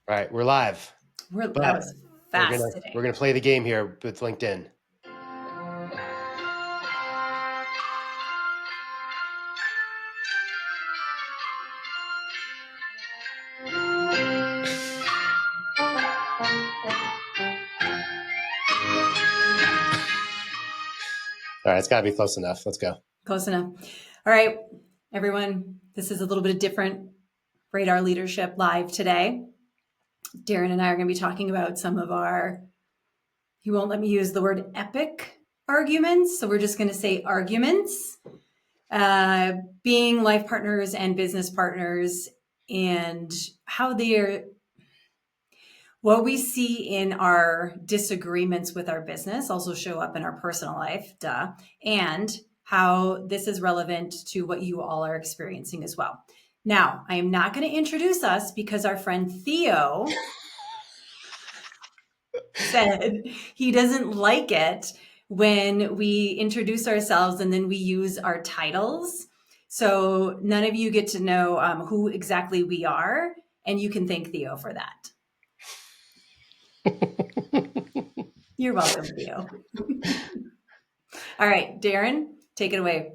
All right, we're live, That but was we're fast gonna today. we're gonna play the game here with LinkedIn. All right, it's got to be close enough. Let's go. Close enough. All right, everyone. This is a little bit different. Radar Leadership Live today. Darren and I are going to be talking about some of our, he won't let me use the word epic arguments. So we're just going to say arguments, being life partners and business partners, and how they're, what we see in our disagreements with our business also show up in our personal life, and how this is relevant to what you all are experiencing as well. Now, I am not going to introduce us because our friend Theo said he doesn't like it when we introduce ourselves and then we use our titles. So none of you get to know who exactly we are, and you can thank Theo for that. You're welcome, Theo. All right, Darren, take it away.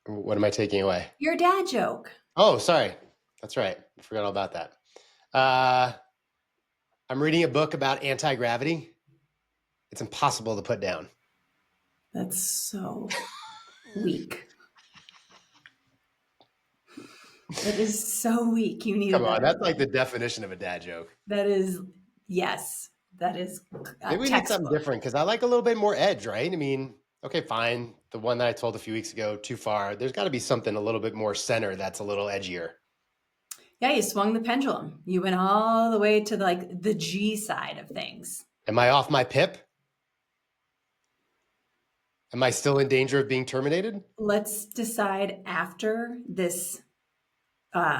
What am I taking away? Your dad joke. Oh, sorry. That's right. I forgot all about that. I'm reading a book about anti-gravity. It's impossible to put down. That's so weak. That is so weak. You need Come a on, better that's like one. the definition of a dad joke. That is, yes, that is Maybe we need something textbook. different because I like a little bit more edge, right? I mean, okay, fine. The one that I told a few weeks ago, too far. There's got to be something a little bit more center that's a little edgier. Yeah, you swung the pendulum. You went all the way to the G side of things. Am I off my pip? Am I still in danger of being terminated? Let's decide after this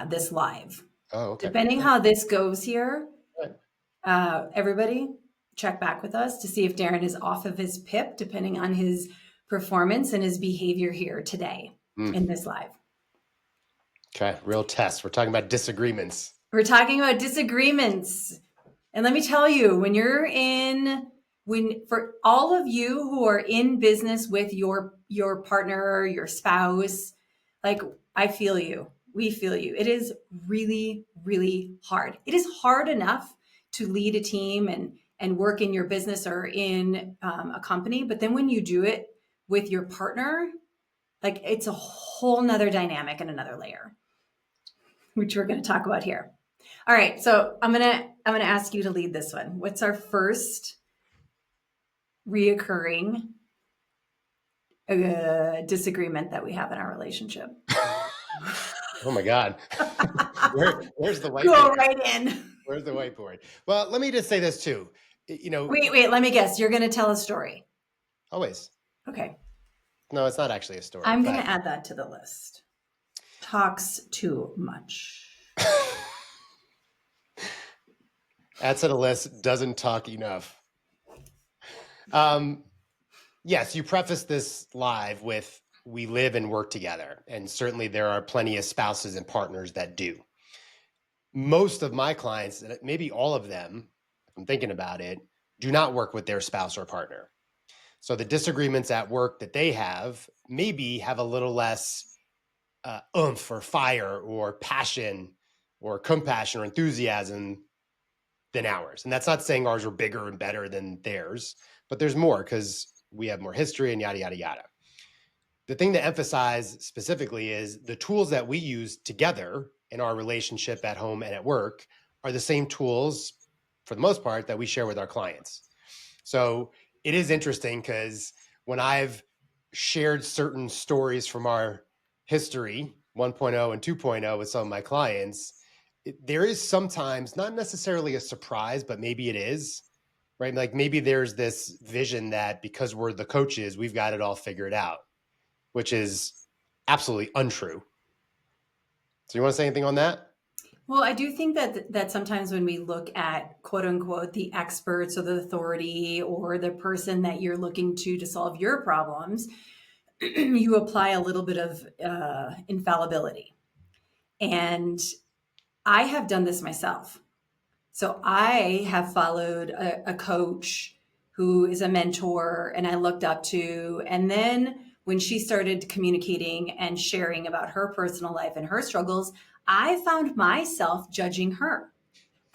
this live. Oh, okay. Depending how this goes here, All right. everybody check back with us to see if Darren is off of his pip, depending on his performance and his behavior here today in this live. Okay, real test. We're talking about disagreements. We're talking about disagreements. And let me tell you, for all of you who are in business with your partner, your spouse, like I feel you. We feel you. It is really, really hard. It is hard enough to lead a team and work in your business or in a company. But then when you do it with your partner, like it's a whole nother dynamic and another layer, which we're going to talk about here. All right, so I'm gonna ask you to lead this one. What's our first reoccurring disagreement that we have in our relationship? Oh my God. Where's the whiteboard? Go right in. Where's the whiteboard? Well, let me just say this too. Wait, let me guess. You're gonna tell a story. Always. Okay. No, it's not actually a story. I'm gonna add that to the list. Talks too much. Add to the list, doesn't talk enough. Yes, you preface this live with we live and work together. And certainly there are plenty of spouses and partners that do. Most of my clients, maybe all of them, if I'm thinking about it, do not work with their spouse or partner. So the disagreements at work that they have maybe have a little less oomph or fire or passion or compassion or enthusiasm than ours. And that's not saying ours are bigger and better than theirs, but there's more because we have more history and yada, yada, yada. The thing to emphasize specifically is the tools that we use together in our relationship at home and at work are the same tools, for the most part, that we share with our clients. So it is interesting because when I've shared certain stories from our history, 1.0 and 2.0 with some of my clients, there is sometimes not necessarily a surprise, but maybe it is, right? Like maybe there's this vision that because we're the coaches, we've got it all figured out, which is absolutely untrue. So you want to say anything on that? Well, I do think that sometimes when we look at quote unquote the experts or the authority or the person that you're looking to solve your problems, you apply a little bit of infallibility. And I have done this myself. So I have followed a coach who is a mentor and I looked up to. And then when she started communicating and sharing about her personal life and her struggles, I found myself judging her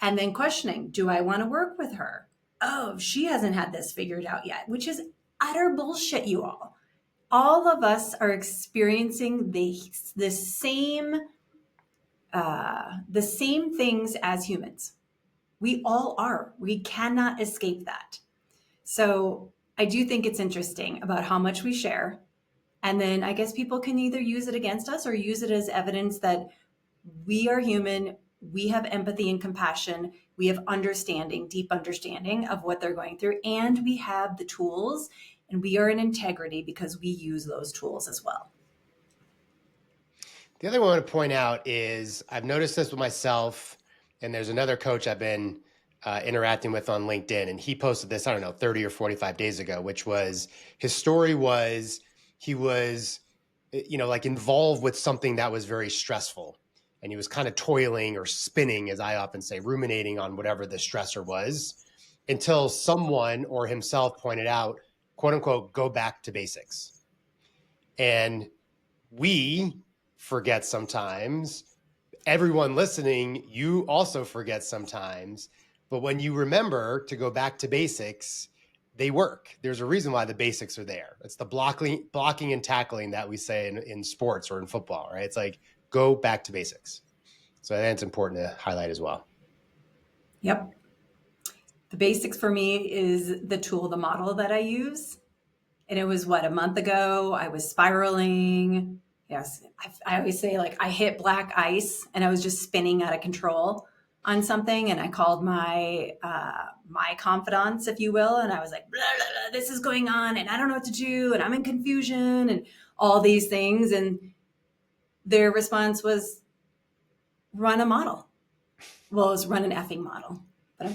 and then questioning, do I want to work with her? Oh, she hasn't had this figured out yet, which is utter bullshit, you all. All of us are experiencing the same things as humans. We all are. We cannot escape that. So I do think it's interesting about how much we share. And then I guess people can either use it against us or use it as evidence that we are human. We have empathy and compassion. We have understanding, deep understanding of what they're going through. And we have the tools and we are in integrity because we use those tools as well. The other one I want to point out is I've noticed this with myself, and there's another coach I've been interacting with on LinkedIn, and he posted this, I don't know, 30 or 45 days ago, which was his story was he was, like involved with something that was very stressful. And he was kind of toiling or spinning, as I often say, ruminating on whatever the stressor was until someone or himself pointed out, quote unquote, go back to basics. And we forget sometimes. Everyone listening, you also forget sometimes. But when you remember to go back to basics, they work. There's a reason why the basics are there. It's the blocking and tackling that we say in sports or in football, right? It's like, go back to basics. So I think it's important to highlight as well. Yep. The basics for me is the tool, the model that I use. And it was a month ago, I was spiraling. Yes. I always say, like, I hit black ice and I was just spinning out of control on something. And I called my confidants, if you will. And I was like, blah, blah, blah, this is going on and I don't know what to do. And I'm in confusion and all these things. And their response was, run a model. Well, it was run an effing model, but I'm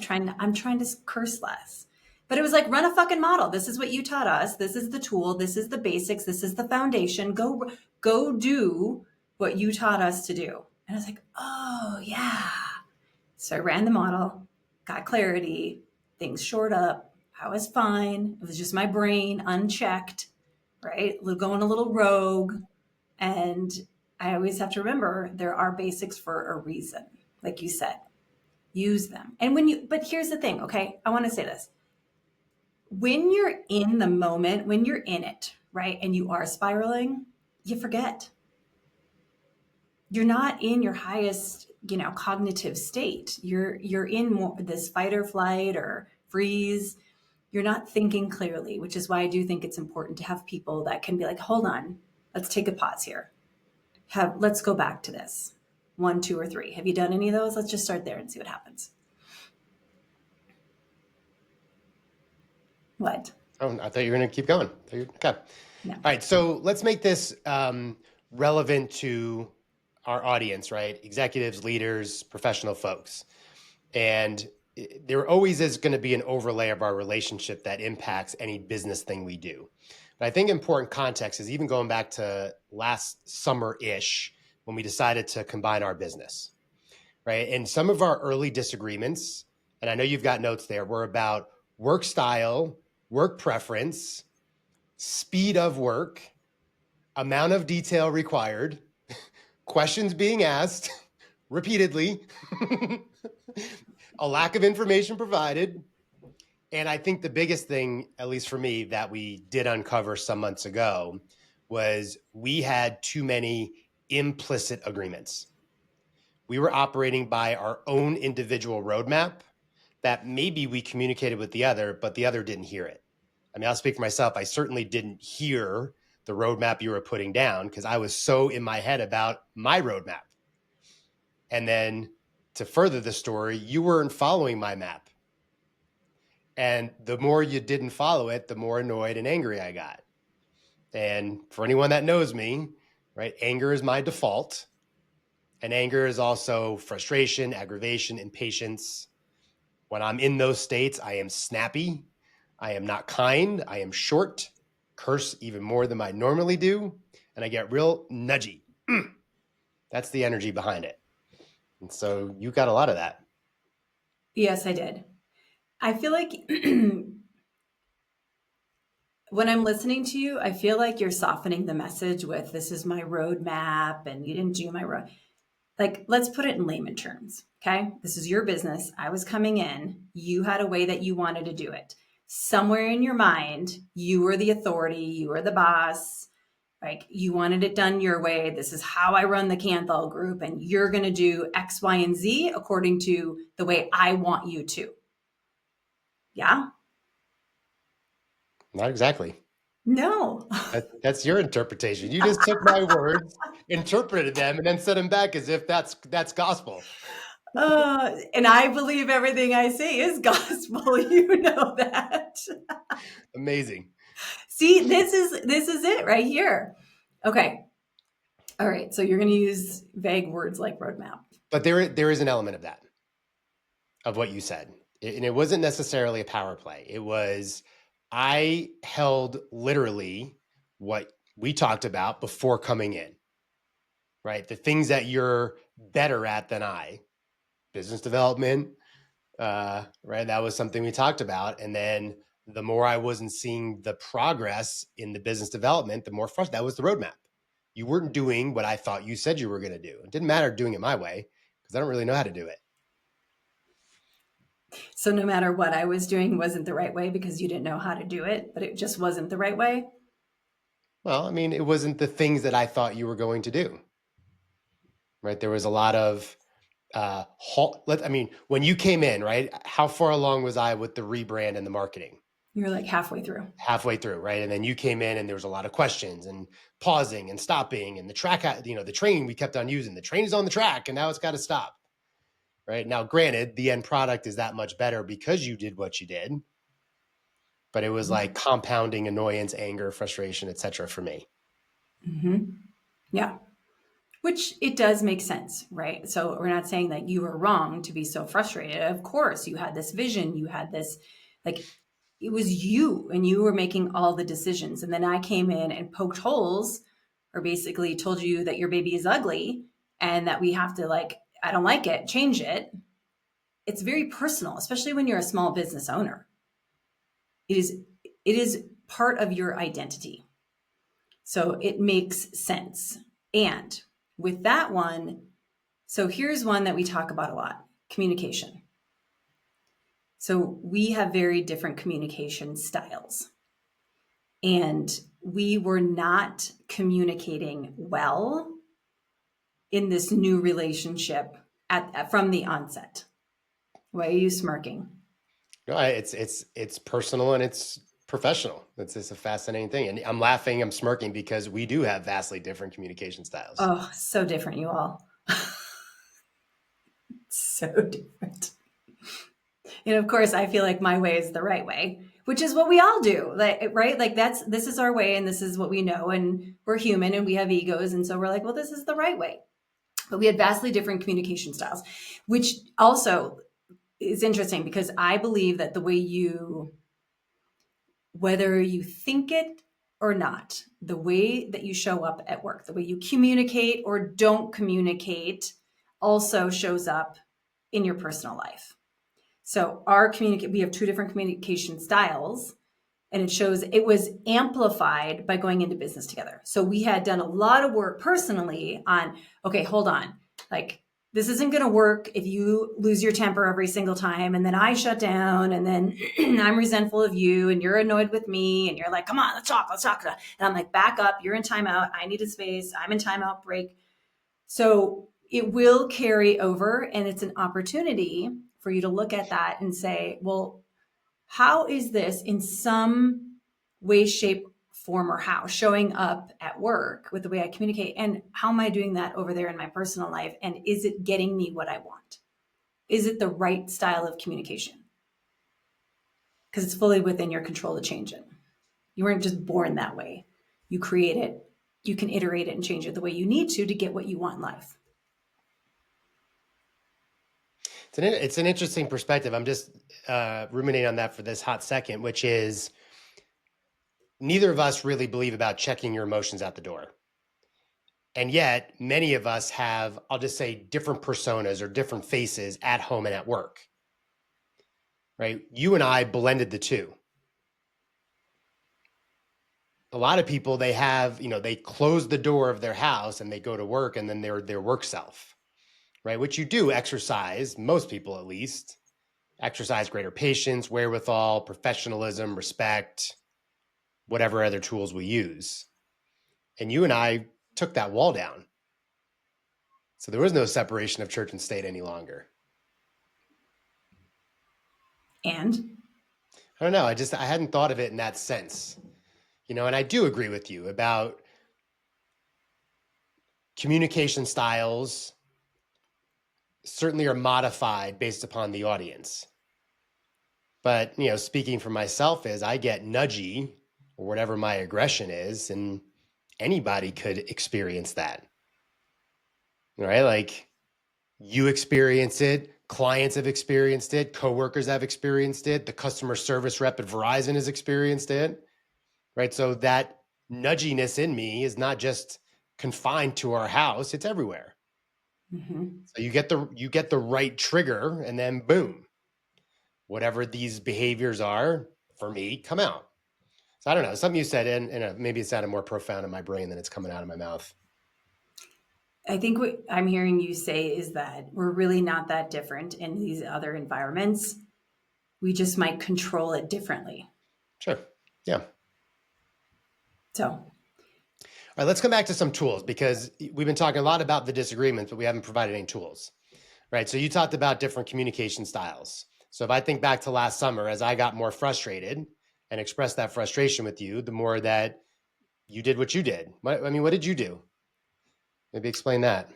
trying to curse less. But it was like, run a fucking model. This is what you taught us. This is the tool. This is the basics. This is the foundation. Go do what you taught us to do. And I was like, oh yeah. So I ran the model, got clarity, things shored up. I was fine. It was just my brain unchecked, right? Going a little rogue. And I always have to remember there are basics for a reason, like you said. Use them. And but here's the thing, okay? I want to say this. When you're in the moment, when you're in it, right, and you are spiraling, you forget. You're not in your highest, cognitive state. You're in more this fight or flight or freeze. You're not thinking clearly, which is why I do think it's important to have people that can be like, hold on, let's take a pause here. Let's go back to this. 1, 2, or 3. Have you done any of those? Let's just start there and see what happens. What? Oh, I thought you were going to keep going. Okay. No. All right. So let's make this relevant to our audience, right? Executives, leaders, professional folks. And there always is going to be an overlay of our relationship that impacts any business thing we do. But I think important context is even going back to last summer-ish when we decided to combine our business, right? And some of our early disagreements, and I know you've got notes there, were about work style, work preference, speed of work, amount of detail required, questions being asked repeatedly, a lack of information provided. And I think the biggest thing, at least for me, that we did uncover some months ago was we had too many implicit agreements. We were operating by our own individual roadmap that maybe we communicated with the other, but the other didn't hear it. I mean, I'll speak for myself. I certainly didn't hear the roadmap you were putting down because I was so in my head about my roadmap. And then to further the story, you weren't following my map. And the more you didn't follow it, the more annoyed and angry I got. And for anyone that knows me, right, anger is my default. And anger is also frustration, aggravation, impatience. When I'm in those states, I am snappy. I am not kind. I am short, curse even more than I normally do. And I get real nudgy. That's the energy behind it. And so you got a lot of that. Yes, I did. I feel like when I'm listening to you, I feel like you're softening the message with this is my roadmap and you didn't do my road. Like, let's put it in layman terms. Okay. This is your business. I was coming in. You had a way that you wanted to do it. Somewhere in your mind, you were the authority, you were the boss. Like, you wanted it done your way. This is how I run the Canthal group, and you're going to do X, Y, and Z according to the way I want you to. Yeah? Not exactly. No. That's your interpretation. You just took my words, interpreted them, and then said them back as if that's gospel. And I believe everything I say is gospel. You know that. Amazing. See, this is it right here. Okay. All right. So you're going to use vague words like roadmap. But there is an element of that, of what you said. And it wasn't necessarily a power play. It was, I held literally what we talked about before coming in, right? The things that you're better at than I, business development, right? That was something we talked about. And then the more I wasn't seeing the progress in the business development, the more frustrated. That was the roadmap. You weren't doing what I thought you said you were going to do. It didn't matter doing it my way because I don't really know how to do it. So no matter what I was doing wasn't the right way because you didn't know how to do it, but it just wasn't the right way. Well, I mean, it wasn't the things that I thought you were going to do, right? There was a lot of, when you came in, right? How far along was I with the rebrand and the marketing? You're like halfway through. Halfway through, right? And then you came in and there was a lot of questions and pausing and stopping and the track, the train we kept on using. The train is on the track and now it's got to stop, right? Now, granted, the end product is that much better because you did what you did, but it was like compounding annoyance, anger, frustration, etc. for me. Mm-hmm. Yeah. Which it does make sense, right? So we're not saying that you were wrong to be so frustrated. Of course, you had this vision, you had this, like, it was you and you were making all the decisions. And then I came in and poked holes or basically told you that your baby is ugly and that we have to, like, I don't like it, change it. It's very personal, especially when you're a small business owner. It is part of your identity. So it makes sense. And with that one, so here's one that we talk about a lot: communication. So we have very different communication styles. And we were not communicating well in this new relationship from the onset. Why are you smirking? No, it's personal and it's professional. It's just a fascinating thing. And I'm laughing, I'm smirking because we do have vastly different communication styles. Oh, so different, you all. So different. And of course, I feel like my way is the right way, which is what we all do, like, right? Like, this is our way and this is what we know, and we're human and we have egos, and so we're like, well, this is the right way. But we had vastly different communication styles, which also is interesting because I believe that the way you, whether you think it or not, the way that you show up at work, the way you communicate or don't communicate also shows up in your personal life. So we have two different communication styles, and it was amplified by going into business together. So we had done a lot of work personally on, okay, hold on. Like, this isn't going to work if you lose your temper every single time. And then I shut down and then I'm resentful of you and you're annoyed with me and you're like, come on, let's talk. And I'm like, back up. You're in timeout. I need a space. I'm in timeout break. So it will carry over, and it's an opportunity for you to look at that and say, well, how is this in some way, shape, form, or how showing up at work with the way I communicate? And how am I doing that over there in my personal life? And is it getting me what I want? Is it the right style of communication? Because it's fully within your control to change it. You weren't just born that way. You create it. You can iterate it and change it the way you need to get what you want in life. It's an interesting perspective. I'm just ruminating on that for this hot second, which is neither of us really believe about checking your emotions out the door. And yet many of us have, I'll just say, different personas or different faces at home and at work. right? You and I blended the two. A lot of people, they have, they close the door of their house and they go to work, and then they're their work self, right? Which you do exercise, most people at least, exercise greater patience, wherewithal, professionalism, respect, whatever other tools we use. And you and I took that wall down. So there was no separation of church and state any longer. And I don't know. I hadn't thought of it in that sense, and I do agree with you about communication styles certainly are modified based upon the audience. But, speaking for myself is I get nudgy or whatever my aggression is, and anybody could experience that, right? Like you experience it, clients have experienced it, coworkers have experienced it, the customer service rep at Verizon has experienced it, right? So that nudginess in me is not just confined to our house, it's everywhere. So you get the right trigger, and then boom, whatever these behaviors are for me come out. So I don't know, something you said, and maybe it sounded more profound in my brain than it's coming out of my mouth. I think what I'm hearing you say is that we're really not that different in these other environments. We just might control it differently. Sure. Yeah. So, All right, let's come back to some tools, because we've been talking a lot about the disagreements, but we haven't provided any tools, right? So you talked about different communication styles. So if I think back to last summer, as I got more frustrated and expressed that frustration with you, the more that you did what you did. What did you do? Maybe explain that.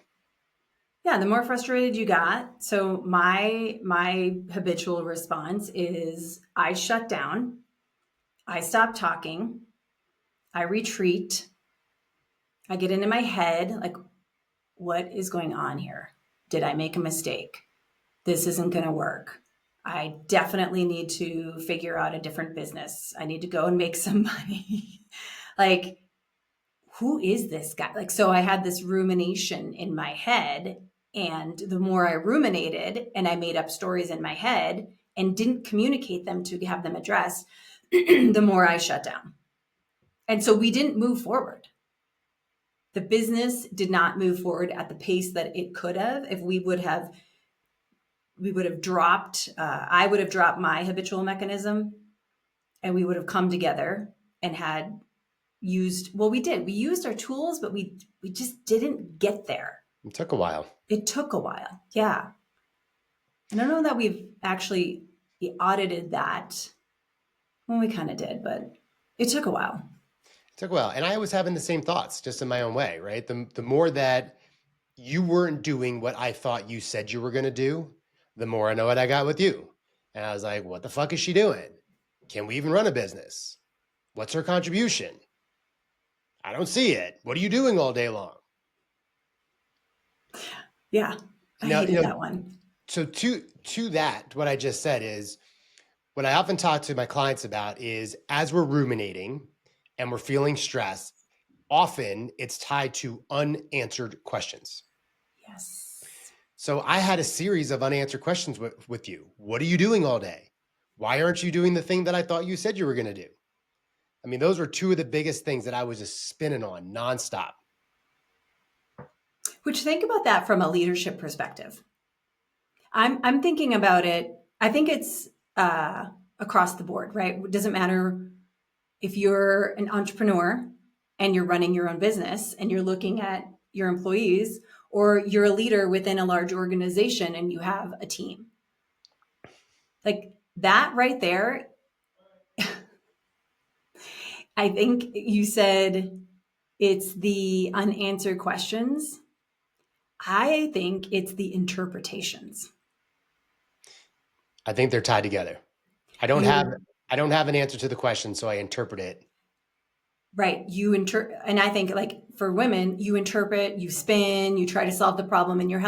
yeah, the more frustrated you got. So my habitual response is I shut down, I stop talking, I retreat, I get into my head like, what is going on here? Did I make a mistake? This isn't going to work. I definitely need to figure out a different business. I need to go and make some money. Like, who is this guy? Like, so I had this rumination in my head. And the more I ruminated and I made up stories in my head and didn't communicate them to have them addressed, the more I shut down. And so we didn't move forward. The business did not move forward at the pace that it could have if we would have dropped, I would have dropped my habitual mechanism, and we would have come together and had used, well, we used our tools, but we just didn't get there. It took a while. Yeah. I don't know that we've actually audited that. Well, we kind of did, but it took a while. And I was having the same thoughts, just in my own way, right? The more that you weren't doing what I thought you said you were going to do, the more I know what I got with you. And I was like, what the fuck is she doing? Can we even run a business? What's her contribution? I don't see it. What are you doing all day long? Yeah, I hated that one. So to that, what I just said is, what I often talk to my clients about is, as we're ruminating and we're feeling stressed, often it's tied to unanswered questions. Yes. So I had a series of unanswered questions with you. What are you doing all day? Why aren't you doing the thing that I thought you said you were going to do? I mean, those were two of the biggest things that I was just spinning on nonstop. Which, think about that from a leadership perspective. I'm thinking about it. I think it's across the board, right? It doesn't matter if you're an entrepreneur and you're running your own business and you're looking at your employees, or you're a leader within a large organization and you have a team. Like that right there, I think you said it's the unanswered questions. I think it's the interpretations. I think they're tied together. I don't have an answer to the question, so I interpret it. Right. And I think, like, for women, you interpret, you spin, you try to solve the problem in your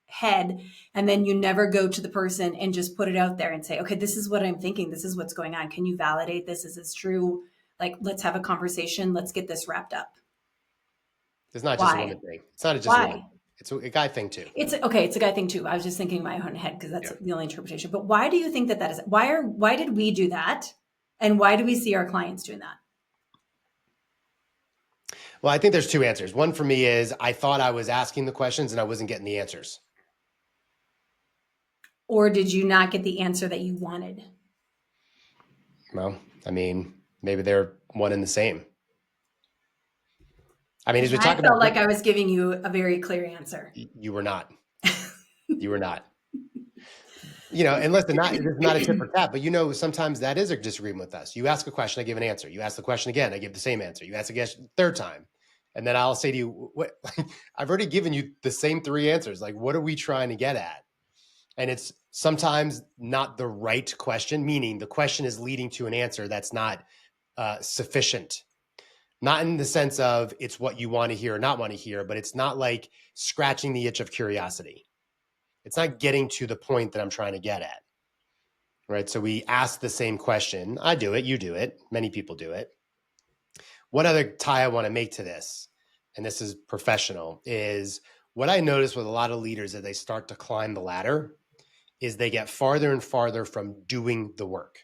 head, and then you never go to the person and just put it out there and say, okay, this is what I'm thinking. This is what's going on. Can you validate this? Is this true? Like, let's have a conversation. Let's get this wrapped up. It's not just a Why? woman thing. It's not just a Why? woman. It's a guy thing too. It's okay. It's a guy thing too. I was just thinking in my own head because that's Yeah. the only interpretation. But why do you think that that is? Why did we do that? And why do we see our clients doing that? Well, I think there's two answers. One for me is I thought I was asking the questions and I wasn't getting the answers. Or did you not get the answer that you wanted? Well, I mean, maybe they're one and the same. I mean, as we I talk about, felt like I was giving you a very clear answer. you were not. You were not. And listen, this is not a tip for tat, but sometimes that is a disagreement with us. You ask a question, I give an answer. You ask the question again, I give the same answer. You ask again third time, and then I'll say to you, "What? I've already given you the same three answers. Like, what are we trying to get at?" And it's sometimes not the right question, meaning the question is leading to an answer that's not sufficient. Not in the sense of it's what you want to hear or not want to hear, but it's not like scratching the itch of curiosity. It's not getting to the point that I'm trying to get at. Right. So we ask the same question. I do it. You do it. Many people do it. One other tie I want to make to this, and this is professional, is what I notice with a lot of leaders as they start to climb the ladder is they get farther and farther from doing the work.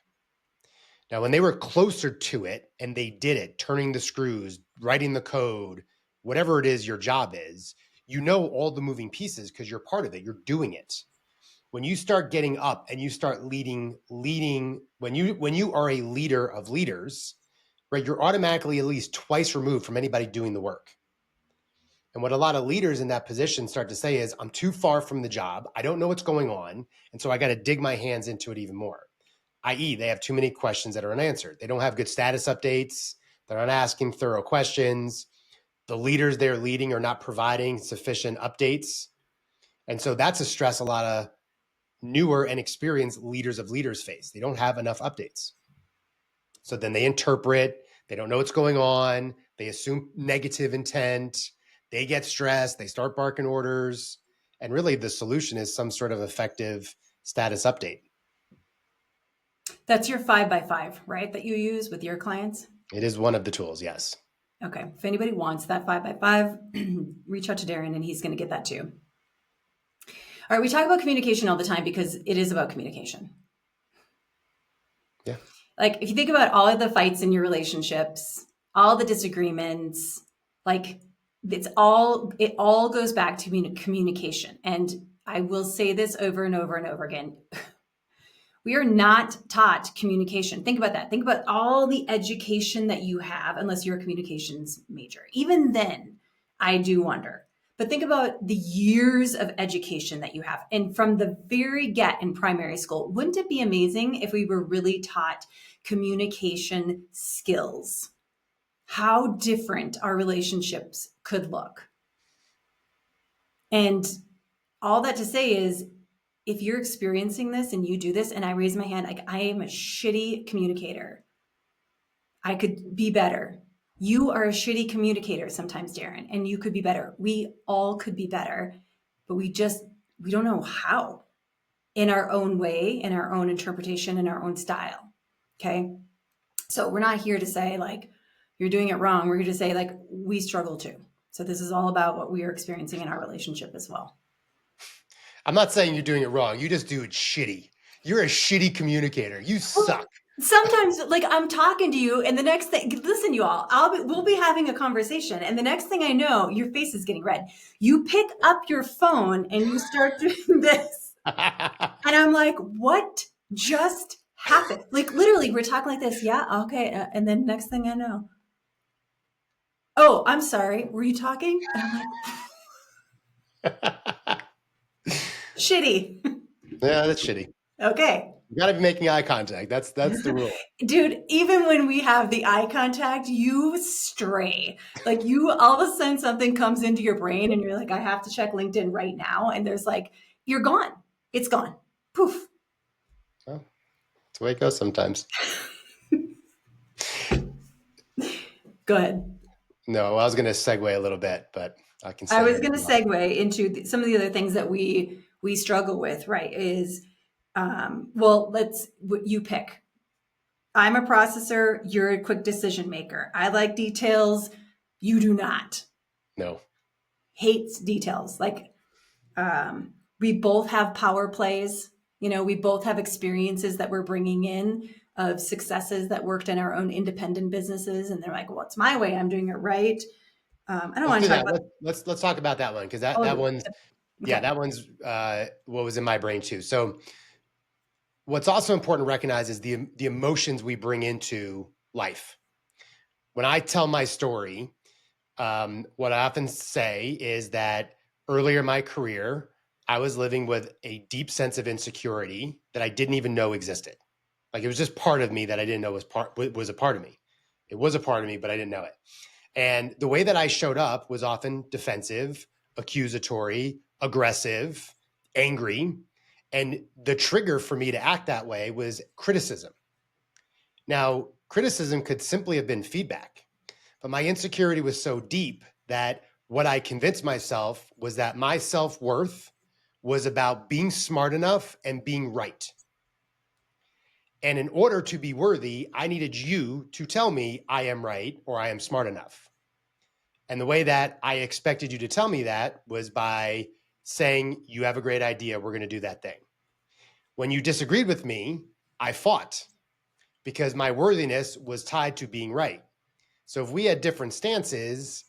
Now, when they were closer to it and they did it, turning the screws, writing the code, whatever it is your job is, all the moving pieces because you're part of it. You're doing it. When you start getting up and you start leading, when you are a leader of leaders, right, you're automatically at least twice removed from anybody doing the work. And what a lot of leaders in that position start to say is, I'm too far from the job. I don't know what's going on. And so I got to dig my hands into it even more. I.e., they have too many questions that are unanswered. They don't have good status updates. They're not asking thorough questions. The leaders they're leading are not providing sufficient updates. And so that's a stress a lot of newer and experienced leaders of leaders face. They don't have enough updates. So then they interpret, they don't know what's going on, they assume negative intent, they get stressed, they start barking orders. And really the solution is some sort of effective status update. That's your 5x5, right? That you use with your clients? It is one of the tools, yes. Okay. If anybody wants that 5x5, reach out to Darren and he's going to get that too. All right. We talk about communication all the time because it is about communication. Yeah. Like if you think about all of the fights in your relationships, all the disagreements, like it all goes back to communication. And I will say this over and over and over again. We are not taught communication. Think about that. Think about all the education that you have, unless you're a communications major. Even then, I do wonder. But think about the years of education that you have. And from the very get in primary school, wouldn't it be amazing if we were really taught communication skills? How different our relationships could look. And all that to say is, if you're experiencing this and you do this, and I raise my hand, like I am a shitty communicator. I could be better. You are a shitty communicator sometimes, Darren, and you could be better. We all could be better, but we don't know how in our own way, in our own interpretation, in our own style. Okay. So we're not here to say like, you're doing it wrong. We're here to say like, we struggle too. So this is all about what we are experiencing in our relationship as well. I'm not saying you're doing it wrong. You just do it shitty. You're a shitty communicator. You suck. Sometimes like I'm talking to you and the next thing, listen, you all, we'll be having a conversation. And the next thing I know, your face is getting red. You pick up your phone and you start doing this. And I'm like, what just happened? Like literally we're talking like this. Yeah. Okay. And then next thing I know, oh, I'm sorry. Were you talking? And I'm like, shitty. Yeah, that's shitty. Okay. You got to be making eye contact. That's the rule. Dude, even when we have the eye contact, you stray. Like you, all of a sudden something comes into your brain and you're like, I have to check LinkedIn right now. And there's like, you're gone. It's gone. Poof. Well, that's the way it goes sometimes. Go ahead. No, I was going to segue a little bit, but I can. I was going to segue into some of the other things that we struggle with, right? Is, you pick. I'm a processor. You're a quick decision maker. I like details. You do not. No. hates details. Like, we both have power plays. We both have experiences that we're bringing in of successes that worked in our own independent businesses. And they're like, well, it's my way. I'm doing it right. I don't Let's want to do talk that. about Let's talk about that one, because that all that of it. one's yeah, Okay. that one's what was in my brain too. So what's also important to recognize is the emotions we bring into life. When I tell my story, what I often say is that earlier in my career, I was living with a deep sense of insecurity that I didn't even know existed. Like it was just part of me that I didn't know was a part of me. It was a part of me, but I didn't know it. And the way that I showed up was often defensive, accusatory, aggressive, angry. And the trigger for me to act that way was criticism. Now, criticism could simply have been feedback, but my insecurity was so deep that what I convinced myself was that my self worth was about being smart enough and being right. And in order to be worthy, I needed you to tell me I am right or I am smart enough. And the way that I expected you to tell me that was by saying, you have a great idea. We're going to do that thing. When you disagreed with me, I fought because my worthiness was tied to being right. So if we had different stances,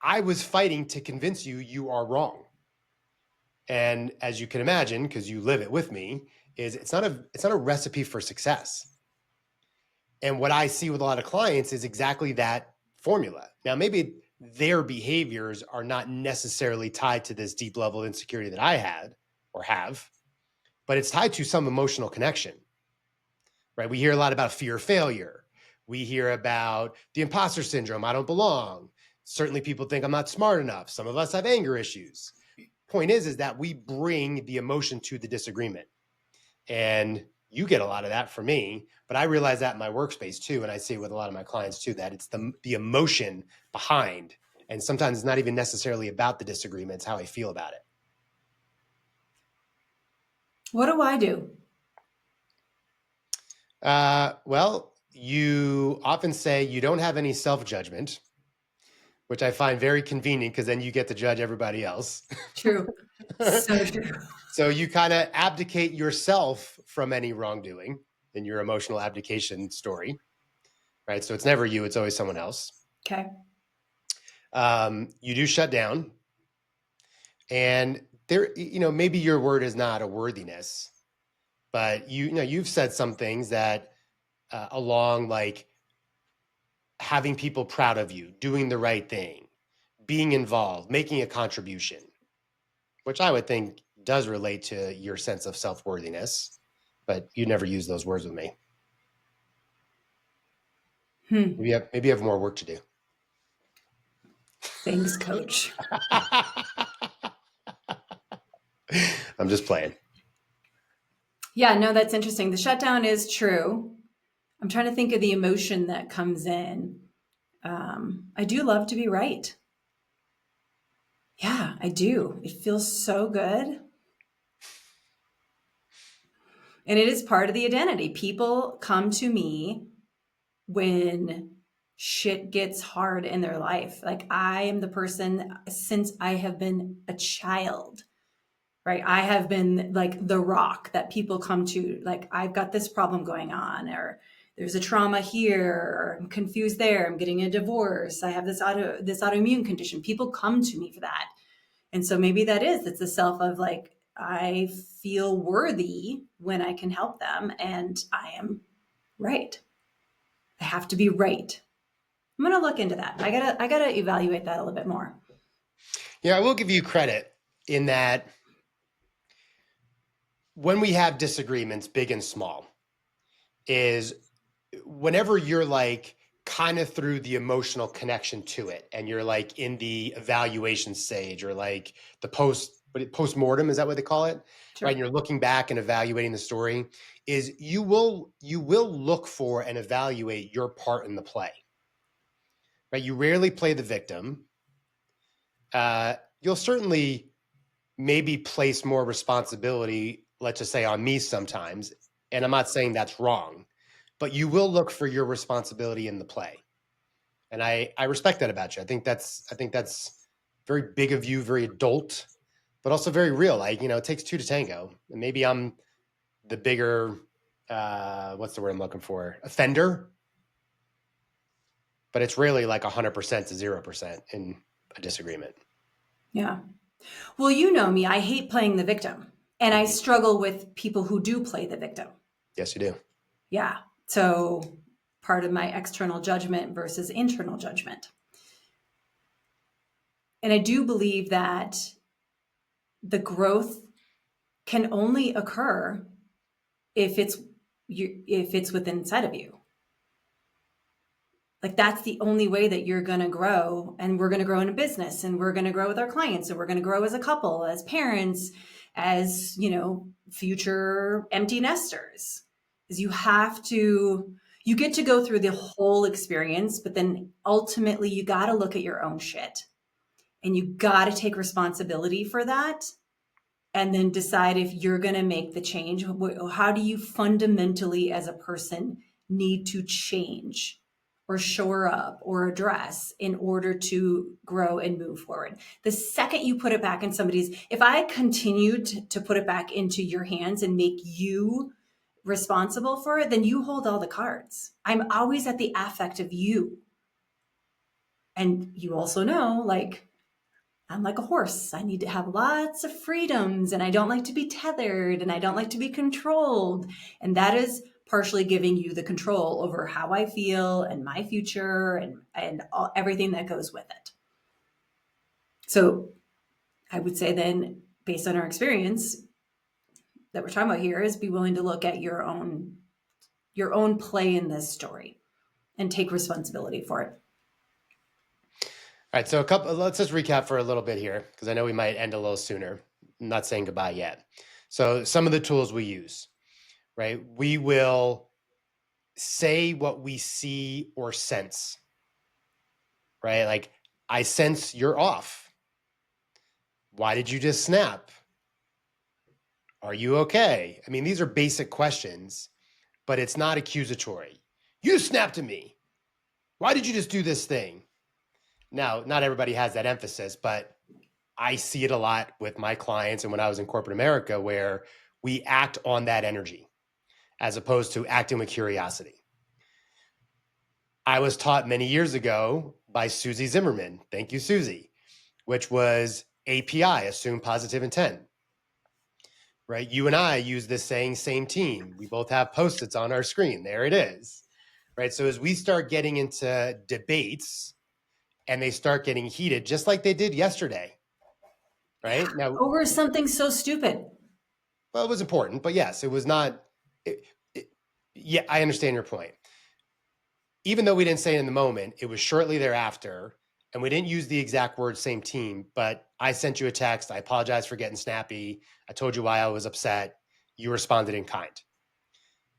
I was fighting to convince you you are wrong. And as you can imagine, because you live it with me, is it's not a recipe for success. And what I see with a lot of clients is exactly that formula. Now, maybe their behaviors are not necessarily tied to this deep level of insecurity that I had or have, but it's tied to some emotional connection, right? We hear a lot about fear of failure. We hear about the imposter syndrome. I don't belong. Certainly people think I'm not smart enough. Some of us have anger issues. Point is that we bring the emotion to the disagreement. And you get a lot of that from me, but I realize that in my workspace too. And I see it with a lot of my clients too, that it's the emotion behind. And sometimes it's not even necessarily about the disagreement, it's how I feel about it. What do I do? Well, you often say you don't have any self-judgment, which I find very convenient because then you get to judge everybody else. True. So true. So you kind of abdicate yourself from any wrongdoing in your emotional abdication story, right? So it's never you, it's always someone else. Okay. You do shut down, and there, maybe your word is not a worthiness, but you've said some things that along like having people proud of you, doing the right thing, being involved, making a contribution, which I would think does relate to your sense of self-worthiness, but you never use those words with me. Maybe you have more work to do. Thanks, coach. I'm just playing. Yeah, no, that's interesting. The shutdown is true. I'm trying to think of the emotion that comes in. I do love to be right. Yeah, I do. It feels so good. And it is part of the identity. People come to me when shit gets hard in their life. Like I am the person since I have been a child, right? I have been like the rock that people come to, like, I've got this problem going on, or there's a trauma here, or I'm confused there, I'm getting a divorce, I have this autoimmune condition. People come to me for that. And so maybe it's the self of like, I feel worthy when I can help them and I am right. I have to be right. I'm going to look into that. I gotta evaluate that a little bit more. Yeah, I will give you credit in that when we have disagreements, big and small, is whenever you're like kind of through the emotional connection to it and you're like in the evaluation stage or like the post-mortem, is that what they call it? Sure. Right. And you're looking back and evaluating the story, is you will look for and evaluate your part in the play. Right. You rarely play the victim. You'll certainly maybe place more responsibility, let's just say, on me sometimes. And I'm not saying that's wrong, but you will look for your responsibility in the play. And I respect that about you. I think that's very big of you, very adult, but also very real. Like, it takes two to tango. And maybe I'm the bigger, what's the word I'm looking for? Offender. But it's really like 100% to 0% in a disagreement. Yeah. Well, you know me, I hate playing the victim. And I Mm-hmm. struggle with people who do play the victim. Yes, you do. Yeah. So part of my external judgment versus internal judgment. And I do believe that the growth can only occur if it's within inside of you. Like that's the only way that you're going to grow, and we're going to grow in a business, and we're going to grow with our clients, and we're going to grow as a couple, as parents, as, future empty nesters. Is you get to go through the whole experience, but then ultimately you got to look at your own shit, and you got to take responsibility for that, and then decide if you're going to make the change. How do you fundamentally as a person need to change or shore up or address in order to grow and move forward? The second you put it back in if I continued to put it back into your hands and make you responsible for it, then you hold all the cards. I'm always at the affect of you. And you also know, like, I'm like a horse. I need to have lots of freedoms, and I don't like to be tethered, and I don't like to be controlled. And that is partially giving you the control over how I feel and my future and everything that goes with it. So I would say then, based on our experience that we're talking about here, is be willing to look at your own play in this story and take responsibility for it. All right, so let's just recap for a little bit here, because I know we might end a little sooner. I'm not saying goodbye yet. So some of the tools we use, right? We will say what we see or sense, right? Like, I sense you're off. Why did you just snap? Are you okay? I mean, these are basic questions, but it's not accusatory. You snapped at me. Why did you just do this thing? Now, not everybody has that emphasis, but I see it a lot with my clients and when I was in corporate America, where we act on that energy as opposed to acting with curiosity. I was taught many years ago by Susie Zimmerman, thank you, Susie, which was API, assume positive intent, right? You and I use this saying, same team. We both have Post-its on our screen. There it is, right? So as we start getting into debates and they start getting heated, just like they did yesterday, right? Now, Over something so stupid. well, it was important, but yes, it was not. Yeah, I understand your point. Even though we didn't say it in the moment, it was shortly thereafter, and we didn't use the exact words "same team." But I sent you a text. I apologize for getting snappy. I told you why I was upset. You responded in kind.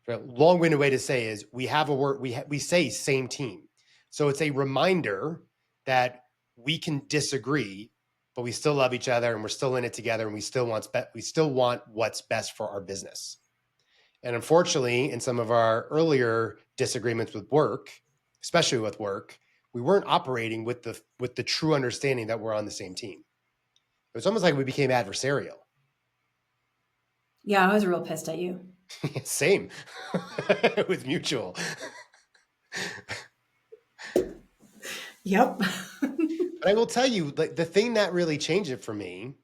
Long-winded way to say is we have a word. We say "same team," so it's a reminder that we can disagree, but we still love each other and we're still in it together, and we still want what's best for our business. And unfortunately, in some of our earlier disagreements with work, especially with work, we weren't operating with the true understanding that we're on the same team. It was almost like we became adversarial. Yeah, I was real pissed at you. Same. It was mutual. Yep. But I will tell you, like, the thing that really changed it for me,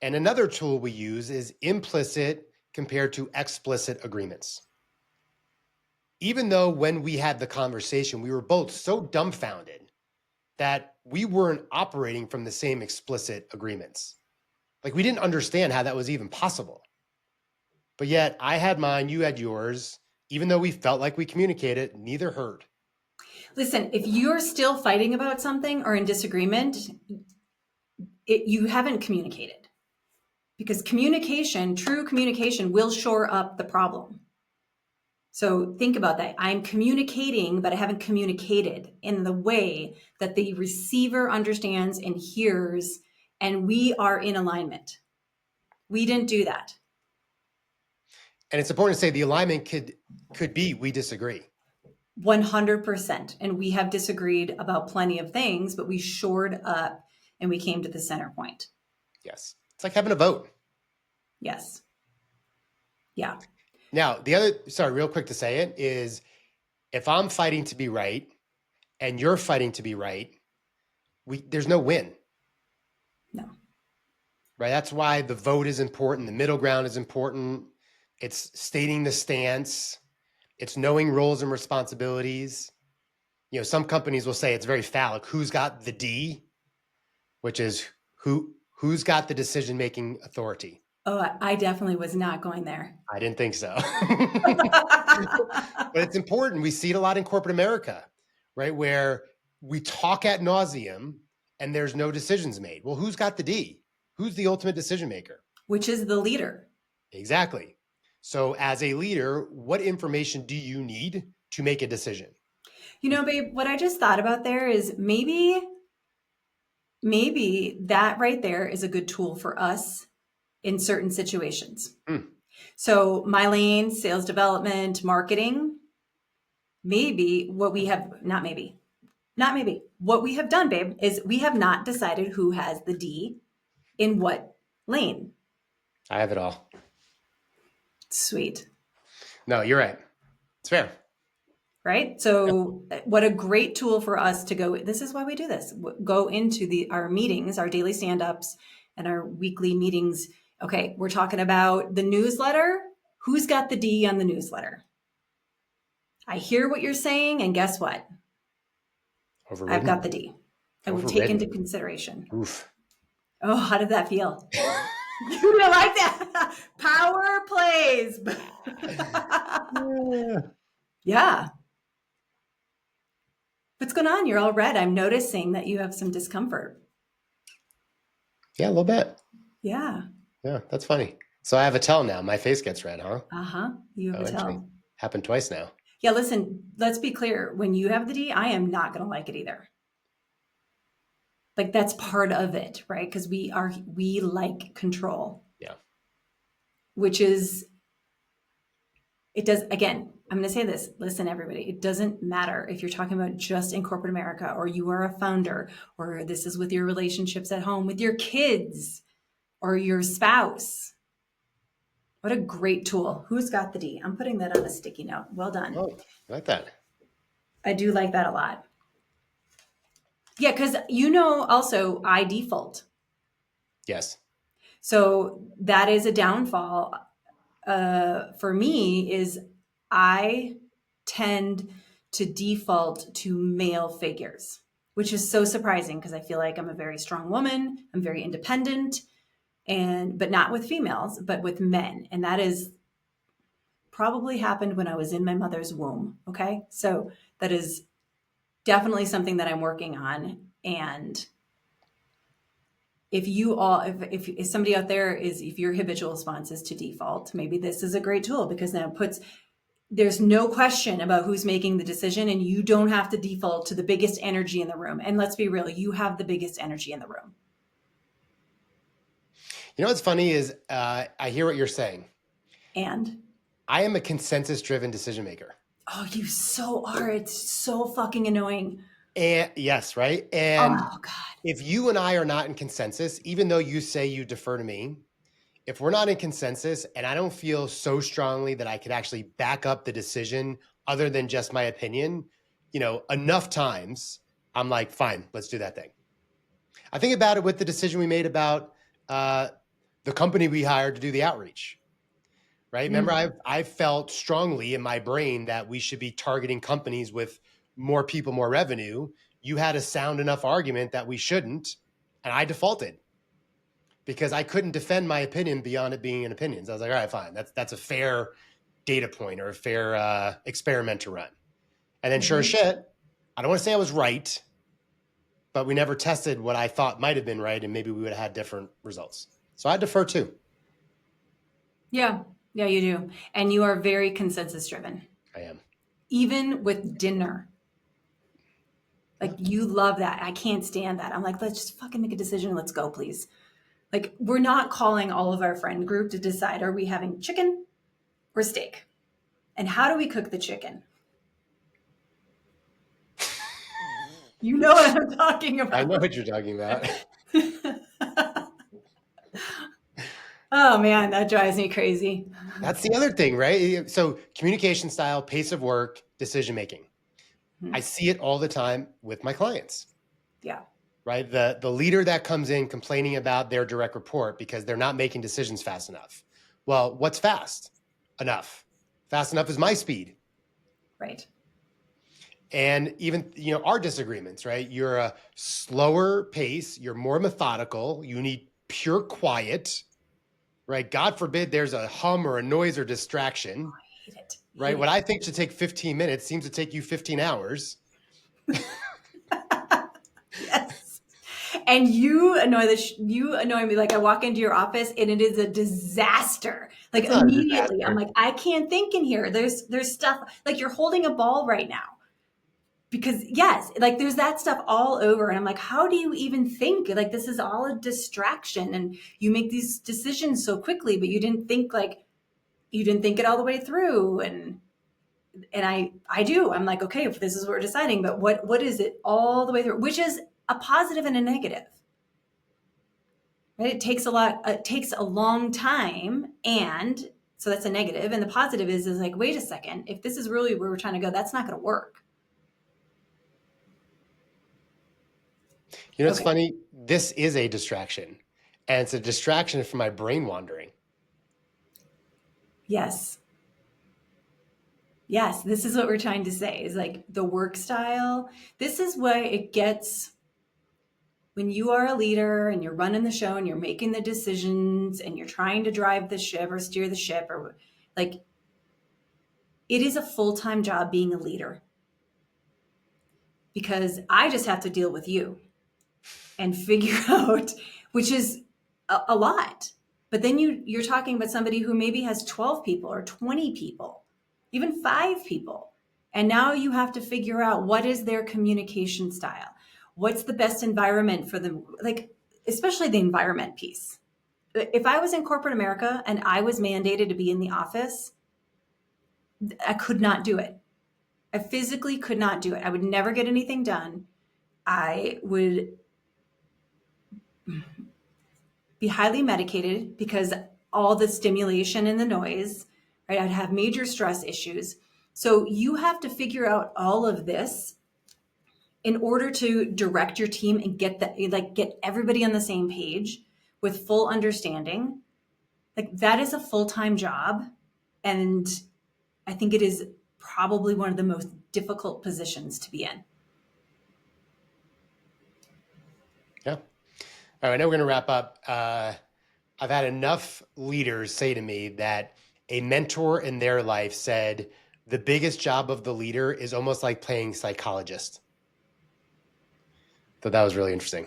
and another tool we use, is implicit compared to explicit agreements. Even though when we had the conversation, we were both so dumbfounded that we weren't operating from the same explicit agreements. Like, we didn't understand how that was even possible. But yet I had mine, you had yours. Even though we felt like we communicated, neither heard. Listen, if you're still fighting about something or in disagreement, you haven't communicated, because true communication will shore up the problem. So think about that. I'm communicating, but I haven't communicated in the way that the receiver understands and hears, and we are in alignment. We didn't do that. And it's important to say the alignment could be we disagree. 100%. And we have disagreed about plenty of things, but we shored up and we came to the center point. Yes. It's like having a vote. Yes. Yeah. Now, real quick to say it is, if I'm fighting to be right and you're fighting to be right, there's no win. No. Right? That's why the vote is important. The middle ground is important. It's stating the stance. It's knowing roles and responsibilities. Some companies will say it's very phallic. Who's got the D, which is who's got the decision-making authority. Oh, I definitely was not going there. I didn't think so. But it's important. We see it a lot in corporate America, right? Where we talk ad nauseum and there's no decisions made. Well, who's got the D? Who's the ultimate decision maker? Which is the leader. Exactly. So as a leader, what information do you need to make a decision? Babe, what I just thought about there is maybe that right there is a good tool for us in certain situations. So my lane, sales development, marketing, what we have done, babe, is we have not decided who has the D in what lane. I have it all. Sweet. No, you're right. It's fair. Right? So what a great tool for us to go. This is why we do this. Go into our meetings, our daily stand-ups and our weekly meetings. Okay, we're talking about the newsletter. Who's got the D on the newsletter? I hear what you're saying, and guess what? Overridden. I've got the D. I will take into consideration. Oof. Oh, how did that feel? You don't like that? Power plays. Yeah. What's going on? You're all red. I'm noticing that you have some discomfort. Yeah, a little bit. Yeah. Yeah, that's funny. So I have a tell now. My face gets red, huh? You have a tell. Happened twice now. Yeah, listen, let's be clear. When you have the D, I am not going to like it either. Like, that's part of it, right? Because we like control. Yeah. Which is, it does, again, I'm going to say this. Listen, everybody, it doesn't matter if you're talking about just in corporate America, or you are a founder, or this is with your relationships at home, with your kids, or your spouse. What a great tool. Who's got the D? I'm putting that on a sticky note. Well done. Oh, I like that. I do like that a lot. Yeah, because also I default. Yes. So that is a downfall for me, is I tend to default to male figures, which is so surprising because I feel like I'm a very strong woman. I'm very independent, but not with females, but with men. And that is probably happened when I was in my mother's womb. Okay. So that is definitely something that I'm working on. And if somebody out there if your habitual response is to default, maybe this is a great tool, because now there's no question about who's making the decision, and you don't have to default to the biggest energy in the room. And let's be real, you have the biggest energy in the room. You know what's funny is I hear what you're saying. And I am a consensus-driven decision maker. Oh, you so are. It's so fucking annoying. And yes, right? And oh, God. If you and I are not in consensus, even though you say you defer to me, if we're not in consensus and I don't feel so strongly that I could actually back up the decision other than just my opinion, enough times I'm like, fine, let's do that thing. I think about it with the decision we made about the company we hired to do the outreach, right? Remember, I felt strongly in my brain that we should be targeting companies with more people, more revenue. You had a sound enough argument that we shouldn't, and I defaulted because I couldn't defend my opinion beyond it being an opinion. So I was like, all right, fine. That's a fair data point or a fair experiment to run. And then sure as shit, I don't want to say I was right, but we never tested what I thought might have been right, and maybe we would have had different results. So I defer too. Yeah, you do. And you are very consensus driven. I am. Even with dinner. Like, you love that. I can't stand that. I'm like, let's just fucking make a decision. Let's go, please. Like, we're not calling all of our friend group to decide, are we having chicken or steak? And how do we cook the chicken? You know what I'm talking about. I know what you're talking about. Oh man, that drives me crazy. That's the other thing, right? So communication style, pace of work, decision making. I Mhm. see it all the time with my clients, Yeah. right? The leader that comes in complaining about their direct report because they're not making decisions fast enough. Well, what's fast enough? Fast enough is my speed. Right. And even, our disagreements, right? You're a slower pace, you're more methodical, you need pure quiet, right? God forbid there's a hum or a noise or distraction, Hate it. right? Hate What it. I think should take 15 minutes seems to take you 15 hours. Yes. And you annoy me. Like I walk into your office and it is a disaster. Like It's not a immediately, I'm disaster. like, I can't think in here. There's stuff like you're holding a ball right now. Because yes, like there's that stuff all over. And I'm like, how do you even think? Like this is all a distraction. And you make these decisions so quickly, but you didn't think it all the way through. And I do. I'm like, okay, if this is what we're deciding, but what is it all the way through? Which is a positive and a negative. Right? It takes a long time, and so that's a negative. And the positive is like, wait a second, if this is really where we're trying to go, that's not going to work. It's Okay. funny. This is a distraction, and it's a distraction from my brain wandering. Yes. Yes, this is what we're trying to say is like the work style. This is why it gets when you are a leader and you're running the show and you're making the decisions and you're trying to drive the ship or steer the ship or like it is a full-time job being a leader because I just have to deal with you and figure out which is a lot. But then you're talking about somebody who maybe has 12 people or 20 people, even 5 people. And now you have to figure out what is their communication style. What's the best environment for them, like especially the environment piece. If I was in corporate America and I was mandated to be in the office, I could not do it. I physically could not do it. I would never get anything done. I would be highly medicated because all the stimulation and the noise, right? I'd have major stress issues. So you have to figure out all of this in order to direct your team and get everybody on the same page with full understanding. Like that is a full-time job. And I think it is probably one of the most difficult positions to be in. Yeah. All right. Now we're going to wrap up. I've had enough leaders say to me that a mentor in their life said the biggest job of the leader is almost like playing psychologist. Thought that was really interesting.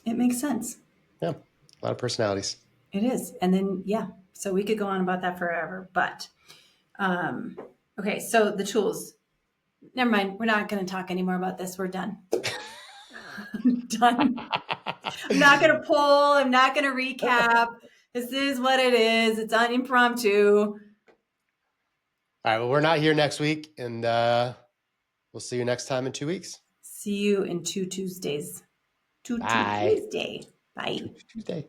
It makes sense. Yeah. A lot of personalities. It is. And then, yeah, so we could go on about that forever. But um, okay, so the tools. Never mind. We're not going to talk anymore about this. We're done. Done. I'm not going to pull. I'm not going to recap. This is what it is. It's on impromptu. All right. Well, we're not here next week, and we'll see you next time in 2 weeks. See you in 2 Tuesdays. Bye. Tuesday. Bye. Tuesday.